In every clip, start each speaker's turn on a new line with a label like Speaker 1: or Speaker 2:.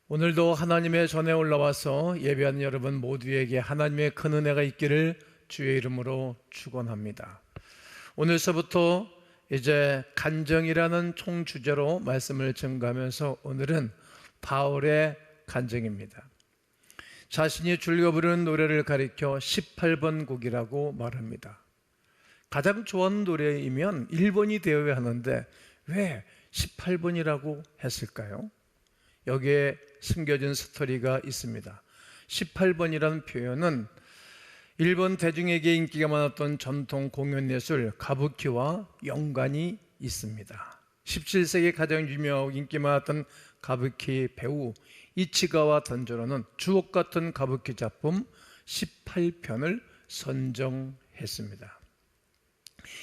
Speaker 1: 오늘도 하나님의 전에 올라와서 예배하는 여러분 모두에게 하나님의 큰 은혜가 있기를 주의 이름으로 축원합니다. 오늘서부터 이제 간증이라는 총주제로 말씀을 증거하면서 오늘은 바울의 간증입니다. 자신이 즐겨 부르는 노래를 가리켜 18번 곡이라고 말합니다. 가장 좋아하는 노래이면 1번이 되어야 하는데 왜 18번이라고 했을까요? 여기에 숨겨진 스토리가 있습니다. 18번이라는 표현은 일본 대중에게 인기가 많았던 전통 공연예술 가부키와 연관이 있습니다. 17세기 가장 유명하고 인기 많았던 가부키 배우 이치가와 던조로는 주옥 같은 가부키 작품 18편을 선정했습니다.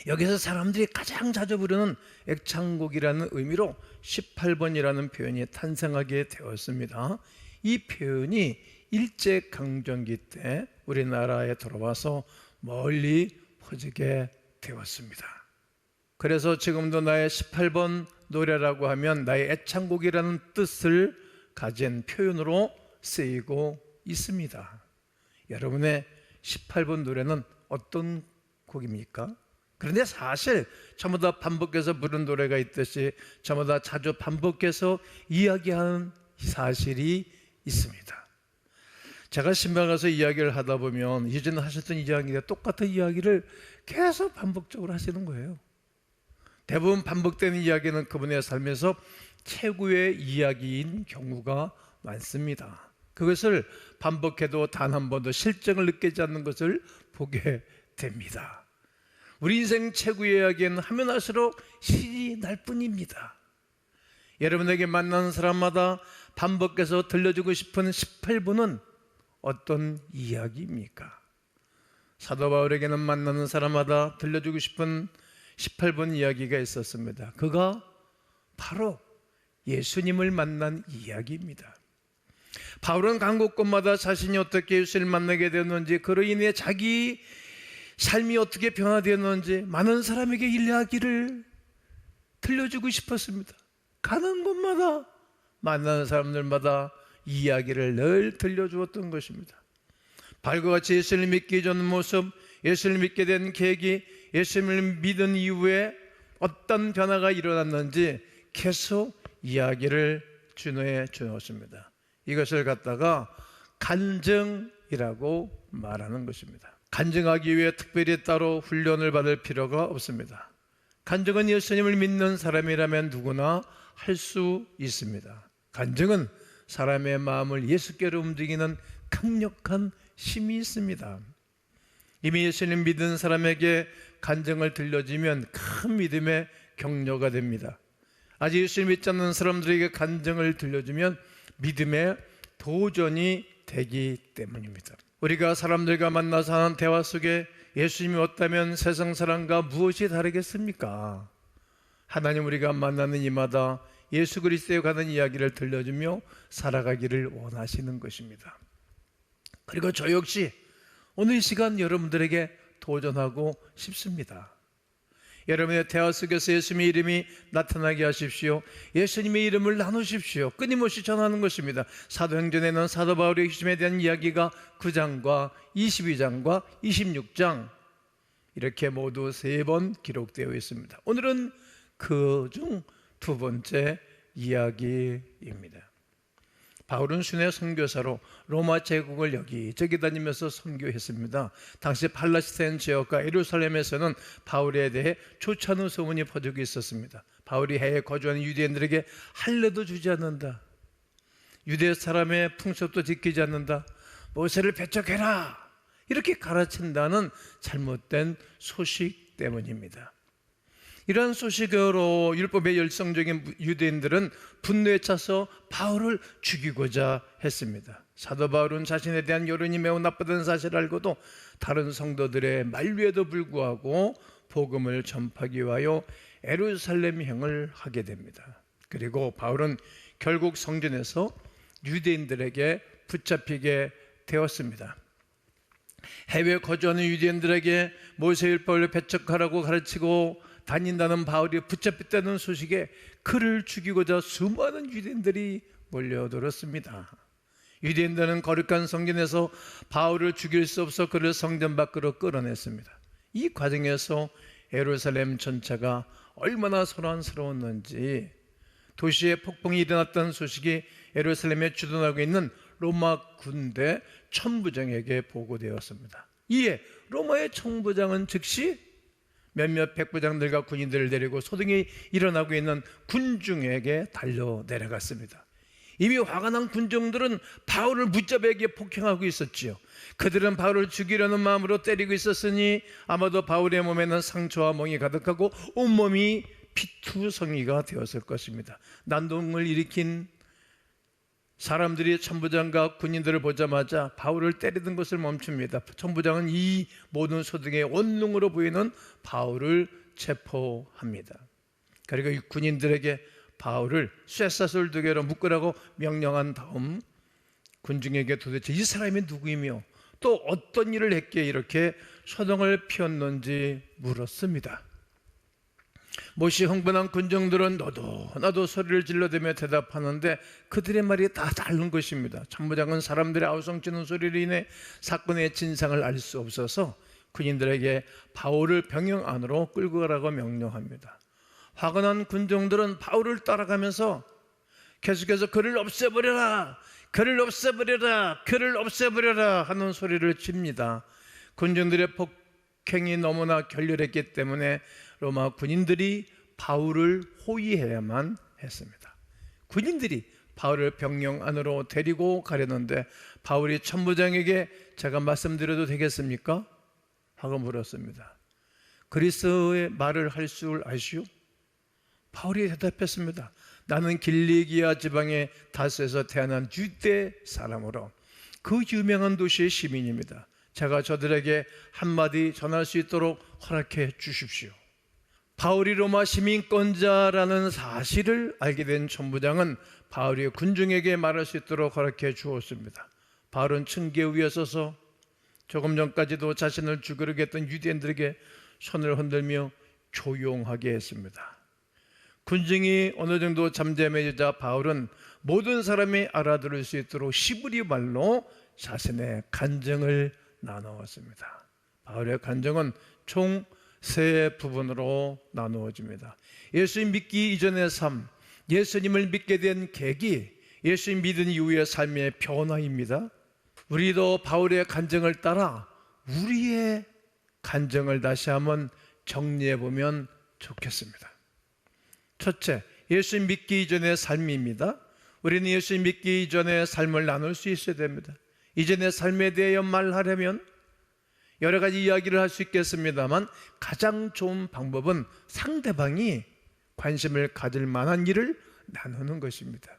Speaker 1: 여기서 사람들이 가장 자주 부르는 애창곡이라는 의미로 18번이라는 표현이 탄생하게 되었습니다. 이 표현이 일제강점기 때 우리나라에 들어와서 멀리 퍼지게 되었습니다. 그래서 지금도 나의 18번 노래라고 하면 나의 애창곡이라는 뜻을 가진 표현으로 쓰이고 있습니다. 여러분의 18번 노래는 어떤 곡입니까? 그런데 사실 전부 다 반복해서 부른 노래가 있듯이 전부 다 자주 반복해서 이야기하는 사실이 있습니다. 제가 신방 가서 이야기를 하다 보면 예전에 하셨던 이야기가 똑같은 이야기를 계속 반복적으로 하시는 거예요. 대부분 반복되는 이야기는 그분의 삶에서 최고의 이야기인 경우가 많습니다. 그것을 반복해도 단 한 번도 실정을 느끼지 않는 것을 보게 됩니다. 우리 인생 최고의 이야기는 하면 할수록 신이 날 뿐입니다. 여러분에게 만나는 사람마다 반복해서 들려주고 싶은 18번은 어떤 이야기입니까? 사도 바울에게는 만나는 사람마다 들려주고 싶은 18번 이야기가 있었습니다. 그가 바로 예수님을 만난 이야기입니다. 바울은 간 곳곳마다 자신이 어떻게 예수를 만나게 되었는지, 그로 인해 자기 삶이 어떻게 변화되었는지 많은 사람에게 이야기를 들려주고 싶었습니다. 가는 곳마다 만나는 사람들마다 이야기를 늘 들려주었던 것입니다. 바울과 같이 예수를 믿게 되는 모습, 예수를 믿게 된 계기, 예수님을 믿은 이후에 어떤 변화가 일어났는지 계속 이야기를 준호해 주었습니다. 이것을 갖다가 간증이라고 말하는 것입니다. 간증하기 위해 특별히 따로 훈련을 받을 필요가 없습니다. 간증은 예수님을 믿는 사람이라면 누구나 할 수 있습니다. 간증은 사람의 마음을 예수께로 움직이는 강력한 힘이 있습니다. 이미 예수님 믿은 사람에게 간증을 들려주면 큰 믿음의 격려가 됩니다. 아직 예수님 믿지 않는 사람들에게 간증을 들려주면 믿음의 도전이 되기 때문입니다. 우리가 사람들과 만나서 하는 대화 속에 예수님이 없다면 세상 사람과 무엇이 다르겠습니까? 하나님 우리가 만나는 이마다 예수 그리스도에 관한 이야기를 들려주며 살아가기를 원하시는 것입니다. 그리고 저 역시 오늘 이 시간 여러분들에게 도전하고 싶습니다. 여러분의 대화 속에서 예수님의 이름이 나타나게 하십시오. 예수님의 이름을 나누십시오. 끊임없이 전하는 것입니다. 사도행전에는 사도 바울의 휴심에 대한 이야기가 9장과 22장과 26장 이렇게 모두 3번 기록되어 있습니다. 오늘은 그중 2번째 이야기입니다. 바울은 순회 선교사로 로마 제국을 여기저기 다니면서 선교했습니다. 당시 팔레스타인 지역과 예루살렘에서는 바울에 대해 좋지 않은 소문이 퍼지고 있었습니다. 바울이 해외에 거주하는 유대인들에게 할례도 주지 않는다, 유대 사람의 풍습도 지키지 않는다, 모세를 배척해라 이렇게 가르친다는 잘못된 소식 때문입니다. 이러한 소식으로 율법의 열성적인 유대인들은 분노에 차서 바울을 죽이고자 했습니다. 사도 바울은 자신에 대한 여론이 매우 나쁘다는 사실을 알고도 다른 성도들의 만류에도 불구하고 복음을 전파하기 위하여 예루살렘행을 하게 됩니다. 그리고 바울은 결국 성전에서 유대인들에게 붙잡히게 되었습니다. 해외에 거주하는 유대인들에게 모세율법을 배척하라고 가르치고 다닌다는 바울이 붙잡혔다는 소식에 그를 죽이고자 수많은 유대인들이 몰려들었습니다. 유대인들은 거룩한 성전에서 바울을 죽일 수 없어 그를 성전 밖으로 끌어냈습니다. 이 과정에서 예루살렘 전체가 얼마나 소란스러웠는지 도시에 폭풍이 일어났던 소식이 예루살렘에 주둔하고 있는 로마 군대 천부장에게 보고되었습니다. 이에 로마의 천부장은 즉시 몇몇 백부장들과 군인들을 데리고 소동이 일어나고 있는 군중에게 달려 내려갔습니다. 이미 화가 난 군중들은 바울을 붙잡아에게 폭행하고 있었지요. 그들은 바울을 죽이려는 마음으로 때리고 있었으니 아마도 바울의 몸에는 상처와 멍이 가득하고 온몸이 피투성이가 되었을 것입니다. 난동을 일으킨 사람들이 천부장과 군인들을 보자마자 바울을 때리던 것을 멈춥니다. 천부장은 이 모든 소동의 원흉으로 보이는 바울을 체포합니다. 그리고 이 군인들에게 바울을 쇠사슬 2개로 묶으라고 명령한 다음 군중에게 도대체 이 사람이 누구이며 또 어떤 일을 했기에 이렇게 소동을 피웠는지 물었습니다. 몹시 흥분한 군중들은 너도 나도 소리를 질러대며 대답하는데 그들의 말이 다 다른 것입니다. 천부장은 사람들의 아우성치는 소리로 인해 사건의 진상을 알 수 없어서 군인들에게 바울을 병영 안으로 끌고 가라고 명령합니다. 화가 난 군중들은 바울을 따라가면서 계속해서 그를 없애버려라, 그를 없애버려라, 그를 없애버려라 하는 소리를 칩니다. 군중들의 폭행이 너무나 격렬했기 때문에 로마 군인들이 바울을 호위해야만 했습니다. 군인들이 바울을 병영 안으로 데리고 가려는데 바울이 천부장에게 제가 말씀드려도 되겠습니까? 하고 물었습니다. 그리스도의 말을 할 줄 아시오? 바울이 대답했습니다. 나는 길리기아 지방의 다스에서 태어난 유대 사람으로 그 유명한 도시의 시민입니다. 제가 저들에게 한마디 전할 수 있도록 허락해 주십시오. 바울이 로마 시민권자라는 사실을 알게 된 천부장은 바울이 군중에게 말할 수 있도록 허락해 주었습니다. 바울은 층계 위에 서서 조금 전까지도 자신을 죽이려고 했던 유대인들에게 손을 흔들며 조용하게 했습니다. 군중이 어느 정도 잠잠해지자 바울은 모든 사람이 알아들을 수 있도록 시브리 말로 자신의 간증을 나누었습니다. 바울의 간증은 총 3부분으로 나누어집니다. 예수님 믿기 이전의 삶, 예수님을 믿게 된 계기, 예수님 믿은 이후의 삶의 변화입니다. 우리도 바울의 간증을 따라 우리의 간증을 다시 한번 정리해 보면 좋겠습니다. 첫째, 예수님 믿기 이전의 삶입니다. 우리는 예수님 믿기 이전의 삶을 나눌 수 있어야 됩니다. 이전의 삶에 대해 말하려면 여러 가지 이야기를 할 수 있겠습니다만 가장 좋은 방법은 상대방이 관심을 가질 만한 일을 나누는 것입니다.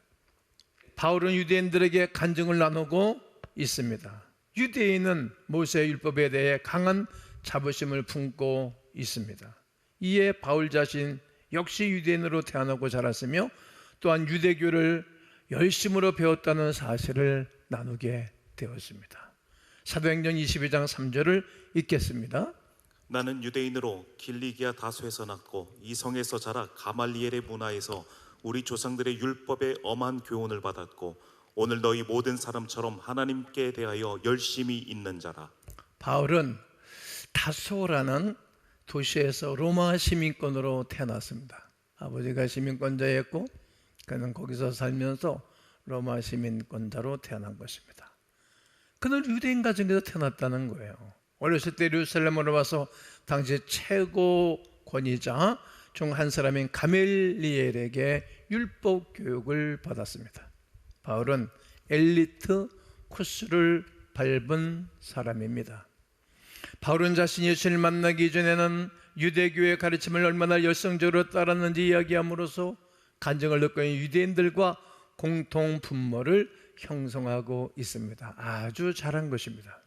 Speaker 1: 바울은 유대인들에게 간증을 나누고 있습니다. 유대인은 모세의 율법에 대해 강한 자부심을 품고 있습니다. 이에 바울 자신 역시 유대인으로 태어나고 자랐으며 또한 유대교를 열심으로 배웠다는 사실을 나누게 되었습니다. 사도행전 22장 3절을 읽겠습니다.
Speaker 2: 나는 유대인으로 길리기아 다소에서 났고 이 성에서 자라 가말리엘의 문화에서 우리 조상들의 율법에 엄한 교훈을 받았고 오늘 너희 모든 사람처럼 하나님께 대하여 열심히 있는 자라.
Speaker 1: 바울은 다소라는 도시에서 로마 시민권으로 태어났습니다. 아버지가 시민권자였고 그는 거기서 살면서 로마 시민권자로 태어난 것입니다. 그는 유대인 가정에서 태어났다는 거예요. 어렸을 때 예루살렘으로 와서 당시 최고 권위자 중 한 사람인 가멜리엘에게 율법 교육을 받았습니다. 바울은 엘리트 코스를 밟은 사람입니다. 바울은 자신이 예수님을 만나기 전에는 유대교의 가르침을 얼마나 열성적으로 따랐는지 이야기함으로써 간증을 듣고 있는 유대인들과 공통 분모를 형성하고 있습니다. 아주 잘한 것입니다.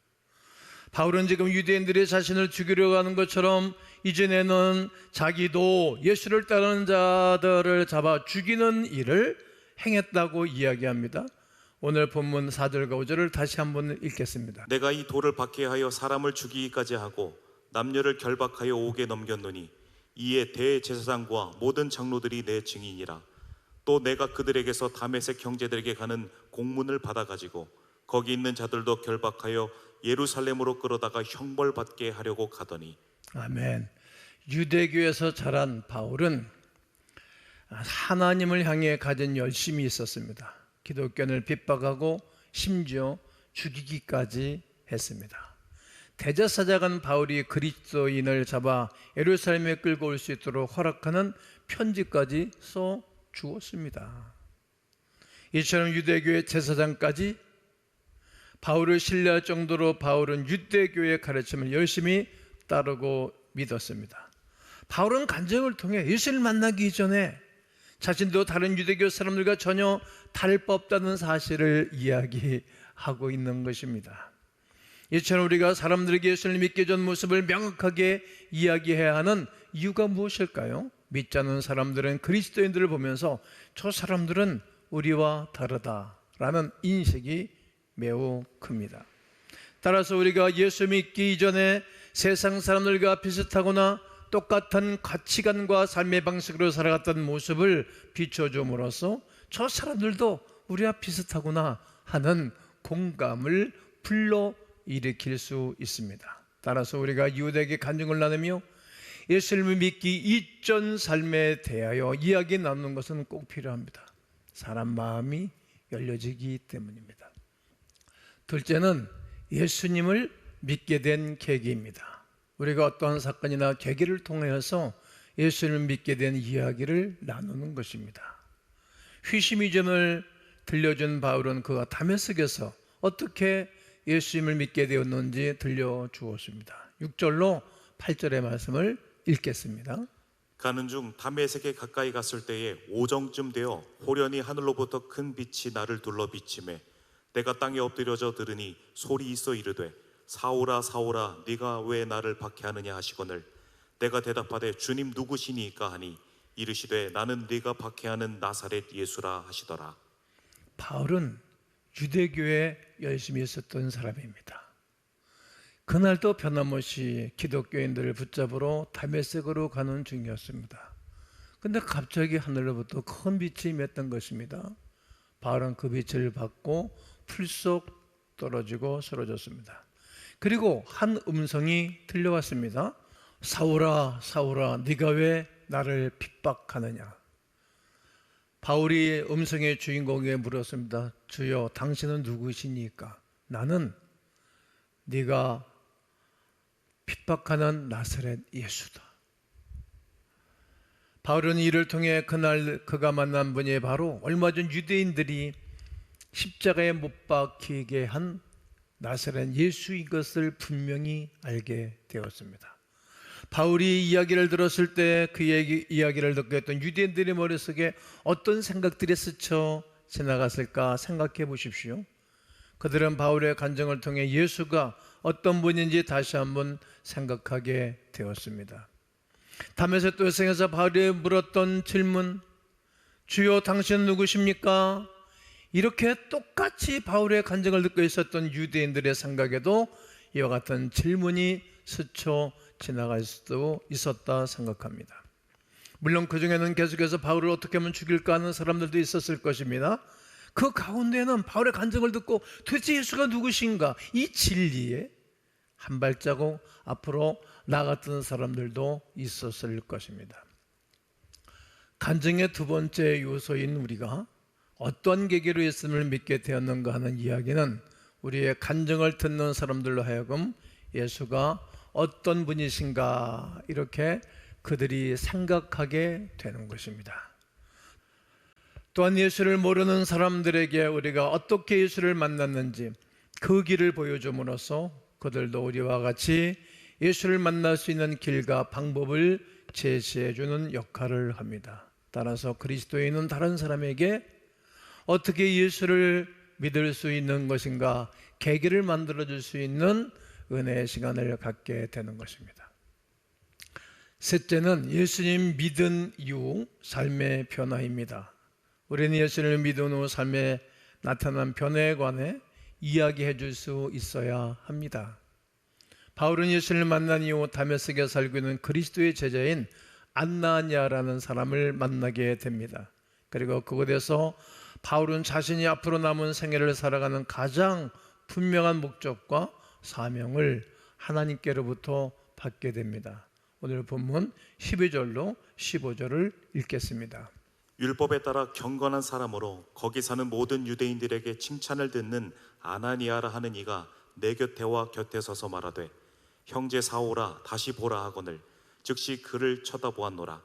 Speaker 1: 바울은 지금 유대인들이 자신을 죽이려고 하는 것처럼 이전에는 자기도 예수를 따르는 자들을 잡아 죽이는 일을 행했다고 이야기합니다. 오늘 본문 4절과 5절을 다시 한번 읽겠습니다.
Speaker 2: 내가 이 돌을 박해하여 사람을 죽이기까지 하고 남녀를 결박하여 옥에 넘겼노니 이에 대제사장과 모든 장로들이 내 증인이라. 또 내가 그들에게서 다메섹 형제들에게 가는 공문을 받아가지고 거기 있는 자들도 결박하여 예루살렘으로 끌어다가 형벌받게 하려고 가더니.
Speaker 1: 아멘. 유대교에서 자란 바울은 하나님을 향해 가진 열심이 있었습니다. 기독교를 핍박하고 심지어 죽이기까지 했습니다. 대제사장은 바울이 그리스도인을 잡아 예루살렘에 끌고 올 수 있도록 허락하는 편지까지 써 주었습니다. 이처럼 유대교의 제사장까지 바울을 신뢰할 정도로 바울은 유대교의 가르침을 열심히 따르고 믿었습니다. 바울은 간증을 통해 예수를 만나기 이전에 자신도 다른 유대교 사람들과 전혀 다를 바 없다는 사실을 이야기하고 있는 것입니다. 이처럼 우리가 사람들에게 예수를 믿게 된 모습을 명확하게 이야기해야 하는 이유가 무엇일까요? 믿지 않는 사람들은 그리스도인들을 보면서 저 사람들은 우리와 다르다라는 인식이 매우 큽니다. 따라서 우리가 예수 믿기 이전에 세상 사람들과 비슷하거나 똑같은 가치관과 삶의 방식으로 살아갔던 모습을 비춰줌으로써 저 사람들도 우리와 비슷하구나 하는 공감을 불러일으킬 수 있습니다. 따라서 우리가 이웃에게 간증을 나누며 예수님을 믿기 이전 삶에 대하여 이야기 나누는 것은 꼭 필요합니다. 사람 마음이 열려지기 때문입니다. 둘째는 예수님을 믿게 된 계기입니다. 우리가 어떠한 사건이나 계기를 통해서 예수님을 믿게 된 이야기를 나누는 것입니다. 휘심이점을 들려준 바울은 그가 다메섹에서 어떻게 예수님을 믿게 되었는지 들려주었습니다. 6절로 8절의 말씀을 읽겠습니다.
Speaker 2: 가는 중 다메섹에 가까이 갔을 때에 오정쯤 되어 호련히 하늘로부터 큰 빛이 나를 둘러 비치매 내가 땅에 엎드려져 들으니 소리 있어 이르되 사울아 사울아 네가 왜 나를 박해하느냐 하시거늘 내가 대답하되 주님 누구시니까 하니 이르시되 나는 네가 박해하는 나사렛 예수라 하시더라.
Speaker 1: 바울은 유대교에 열심히 있었던 사람입니다. 그날도 변함없이 기독교인들을 붙잡으러 다메섹으로 가는 중이었습니다. 근데 갑자기 하늘로부터 큰 빛이 임했던 것입니다. 바울은 그 빛을 받고 풀썩 떨어지고 쓰러졌습니다. 그리고 한 음성이 들려왔습니다. 사울아 사울아 네가 왜 나를 핍박하느냐. 바울이 음성의 주인공에게 물었습니다. 주여 당신은 누구시니까? 나는 네가 핍박하는 나사렛 예수다. 바울은 이를 통해 그날 그가 만난 분이 바로 얼마 전 유대인들이 십자가에 못 박히게 한 나사렛 예수인 것을 분명히 알게 되었습니다. 바울이 이야기를 들었을 때 그의 이야기를 듣고 했던 유대인들의 머릿속에 어떤 생각들이 스쳐 지나갔을까 생각해 보십시오. 그들은 바울의 간증을 통해 예수가 어떤 분인지 다시 한번 생각하게 되었습니다. 다메섹 도성에서 바울이 물었던 질문, 주여 당신은 누구십니까? 이렇게 똑같이 바울의 간증을 듣고 있었던 유대인들의 생각에도 이와 같은 질문이 스쳐 지나갈 수도 있었다 생각합니다. 물론 그 중에는 계속해서 바울을 어떻게 하면 죽일까 하는 사람들도 있었을 것입니다. 그 가운데는 바울의 간증을 듣고 도대체 예수가 누구신가 이 진리에 한 발자국 앞으로 나갔던 사람들도 있었을 것입니다. 간증의 두 번째 요소인 우리가 어떤 계기로 예수님을 믿게 되었는가 하는 이야기는 우리의 간증을 듣는 사람들로 하여금 예수가 어떤 분이신가 이렇게 그들이 생각하게 되는 것입니다. 또한 예수를 모르는 사람들에게 우리가 어떻게 예수를 만났는지 그 길을 보여줌으로써 그들도 우리와 같이 예수를 만날 수 있는 길과 방법을 제시해 주는 역할을 합니다. 따라서 그리스도인은 다른 사람에게 어떻게 예수를 믿을 수 있는 것인가 계기를 만들어 줄 수 있는 은혜의 시간을 갖게 되는 것입니다. 셋째는 예수님 믿은 이후 삶의 변화입니다. 우리는 예수를 믿은 후 삶에 나타난 변화에 관해 이야기해 줄 수 있어야 합니다. 바울은 예수를 만난 이후 다메섹에 살고 있는 그리스도의 제자인 안나냐라는 사람을 만나게 됩니다. 그리고 그곳에서 바울은 자신이 앞으로 남은 생애를 살아가는 가장 분명한 목적과 사명을 하나님께로부터 받게 됩니다. 오늘 본문 12절로 15절을 읽겠습니다.
Speaker 2: 율법에 따라 경건한 사람으로 거기 사는 모든 유대인들에게 칭찬을 듣는 아나니아라 하는 이가 내 곁에 와 곁에 서서 말하되 형제 사오라 다시 보라 하거늘 즉시 그를 쳐다보았노라.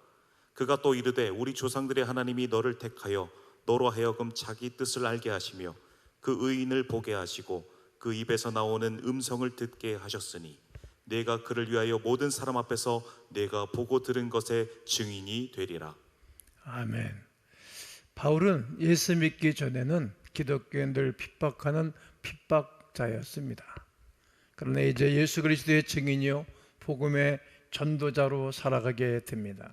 Speaker 2: 그가 또 이르되 우리 조상들의 하나님이 너를 택하여 너로 하여금 자기 뜻을 알게 하시며 그 의인을 보게 하시고 그 입에서 나오는 음성을 듣게 하셨으니 내가 그를 위하여 모든 사람 앞에서 내가 보고 들은 것의 증인이 되리라.
Speaker 1: 아멘. 바울은 예수 믿기 전에는 기독교인들 핍박하는 핍박자였습니다. 그러나 이제 예수 그리스도의 증인이요 복음의 전도자로 살아가게 됩니다.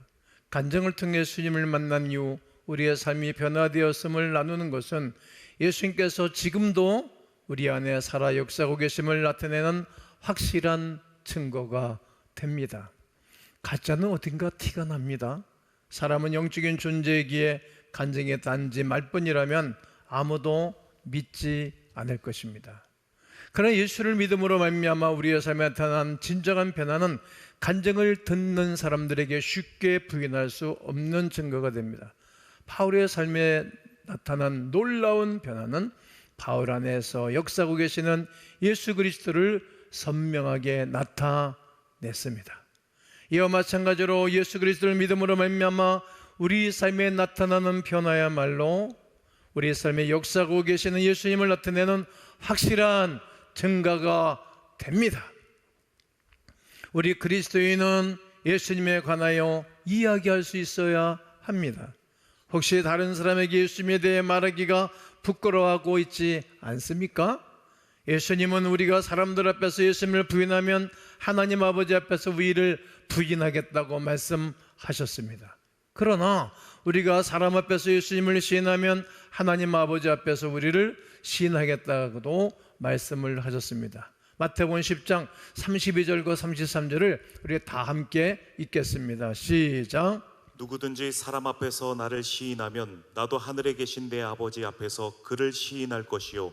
Speaker 1: 간증을 통해 주님을 만난 이후 우리의 삶이 변화되었음을 나누는 것은 예수님께서 지금도 우리 안에 살아 역사하고 계심을 나타내는 확실한 증거가 됩니다. 가짜는 어딘가 티가 납니다. 사람은 영적인 존재이기에 간증의 단지 말뿐이라면 아무도 믿지 않을 것입니다. 그러나 예수를 믿음으로 말미암아 우리의 삶에 나타난 진정한 변화는 간증을 듣는 사람들에게 쉽게 부인할 수 없는 증거가 됩니다. 바울의 삶에 나타난 놀라운 변화는 바울 안에서 역사하고 계시는 예수 그리스도를 선명하게 나타냈습니다. 이와 마찬가지로 예수 그리스도를 믿음으로 말미암아 우리 삶에 나타나는 변화야말로 우리 삶에 역사하고 계시는 예수님을 나타내는 확실한 증거가 됩니다. 우리 그리스도인은 예수님에 관하여 이야기할 수 있어야 합니다. 혹시 다른 사람에게 예수님에 대해 말하기가 부끄러워하고 있지 않습니까? 예수님은 우리가 사람들 앞에서 예수님을 부인하면 하나님 아버지 앞에서 우리를 부인하겠다고 말씀하셨습니다. 그러나 우리가 사람 앞에서 예수님을 시인하면 하나님 아버지 앞에서 우리를 시인하겠다고도 말씀을 하셨습니다. 마태복음 10장 32절과 33절을 우리 다 함께 읽겠습니다. 시작.
Speaker 2: 누구든지 사람 앞에서 나를 시인하면 나도 하늘에 계신 내 아버지 앞에서 그를 시인할 것이요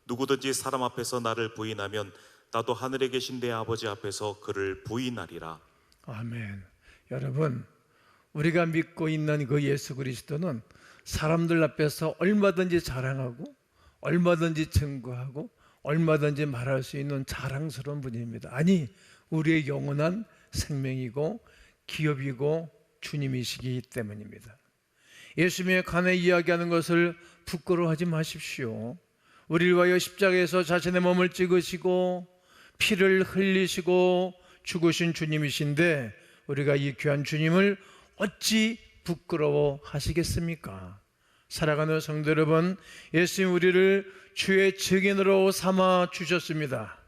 Speaker 2: 누구든지 사람 앞에서 나를 부인하면 나도 하늘에 계신 내 아버지 앞에서 그를 부인하리라.
Speaker 1: 아멘. 여러분, 우리가 믿고 있는 그 예수 그리스도는 사람들 앞에서 얼마든지 자랑하고 얼마든지 증거하고 얼마든지 말할 수 있는 자랑스러운 분입니다. 아니, 우리의 영원한 생명이고 기업이고 주님이시기 때문입니다. 예수님에 관해 이야기하는 것을 부끄러워하지 마십시오. 우리를 위하여 십자가에서 자신의 몸을 찍으시고 피를 흘리시고 죽으신 주님이신데 우리가 이 귀한 주님을 어찌 부끄러워하시겠습니까? 사랑하는 성도 여러분, 예수님 우리를 주의 증인으로 삼아 주셨습니다.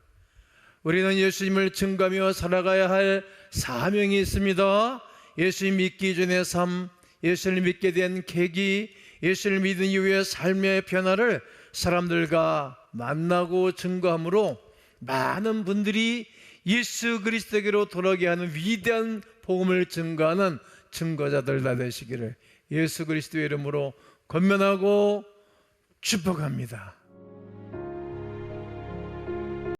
Speaker 1: 우리는 예수님을 증거하며 살아가야 할 사명이 있습니다. 예수님 믿기 전의 삶, 예수를 믿게 된 계기, 예수를 믿은 이후의 삶의 변화를 사람들과 만나고 증거함으로 많은 분들이 예수 그리스도에게로 돌아오게 하는 위대한 복음을 증거하는 증거자들 다 되시기를 예수 그리스도의 이름으로 권면하고 축복합니다.